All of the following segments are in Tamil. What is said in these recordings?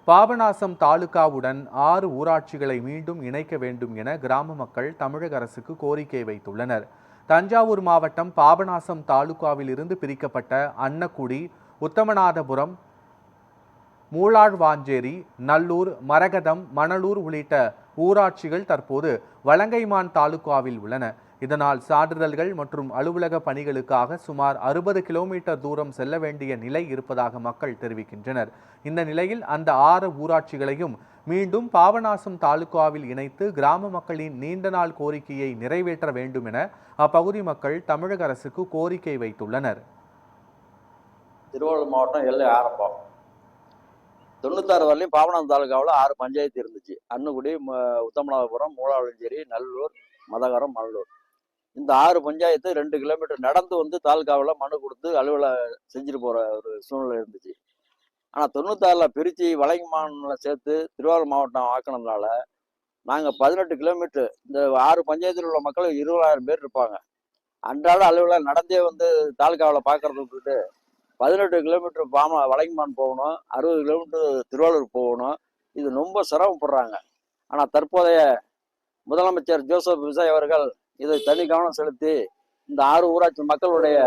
பாபநாசம் தாலுகாவுடன் 6 ஊராட்சிகளை மீண்டும் இணைக்க வேண்டும் என கிராம மக்கள் தமிழக அரசுக்கு கோரிக்கை வைத்துள்ளனர். தஞ்சாவூர் மாவட்டம் பாபநாசம் தாலுகாவில் இருந்து பிரிக்கப்பட்ட அன்னக்குடி, உத்தமநாதபுரம், மூளாழ்வாஞ்சேரி, நல்லூர், மரகதம், மணலூர் உள்ளிட்ட ஊராட்சிகள் தற்போது வலங்கைமான் தாலுகாவில் உள்ளன. இதனால் சான்றிதழ்கள் மற்றும் அலுவலக பணிகளுக்காக சுமார் 60 கிலோமீட்டர் தூரம் செல்ல வேண்டிய நிலை இருப்பதாக மக்கள் தெரிவிக்கின்றனர். இந்த நிலையில் அந்த 6 ஊராட்சிகளையும் மீண்டும் பாபநாசம் தாலுகாவில் இணைத்து கிராம மக்களின் நீண்ட நாள் கோரிக்கையை நிறைவேற்ற வேண்டும் என அப்பகுதி மக்கள் தமிழக அரசுக்கு கோரிக்கை வைத்துள்ளனர். திருவள்ளூர் மாவட்டம் எல்லை ஆரம்பம் 96 வரலையும் பாபநாசம் தாலுகாவில் 6 பஞ்சாயத்து இருந்துச்சு. அன்னுக்குடி, உத்தமநாதபுரம், மூளாவளஞ்சேரி, நல்லூர், மதகரம், மணலூர். இந்த 6 பஞ்சாயத்து 2 கிலோமீட்டர் நடந்து வந்து தாலுகாவில் மனு கொடுத்து அலுவலகம் செஞ்சுட்டு போகிற ஒரு சூழ்நிலை இருந்துச்சு. ஆனால் 96ல் பிரித்து வலங்கைமானில் சேர்த்து திருவாரூர் மாவட்டம் ஆக்கினதுனால நாங்கள் 18 கிலோமீட்டர், இந்த 6 பஞ்சாயத்தில் உள்ள மக்கள் 20,000 பேர் இருப்பாங்க. அன்றாட அலுவலகம் நடந்தே வந்து தாலுகாவில் பார்க்கறது விட்டுட்டு 18 கிலோமீட்டர் வலங்கைமான் போகணும், 60 கிலோமீட்டர் திருவாரூர் போகணும். இது ரொம்ப சிரமப்படுறாங்க. ஆனால் தற்போதைய முதலமைச்சர் ஜோசப் விஜய் அவர்கள் இதை தனி கவனம் செலுத்தி இந்த 6 ஊராட்சி மக்களுடைய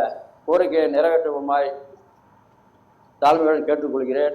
கோரிக்கையை நிறைவேற்றுமாய் தாழ்மையுடன் கேட்டுக்கொள்கிறேன்.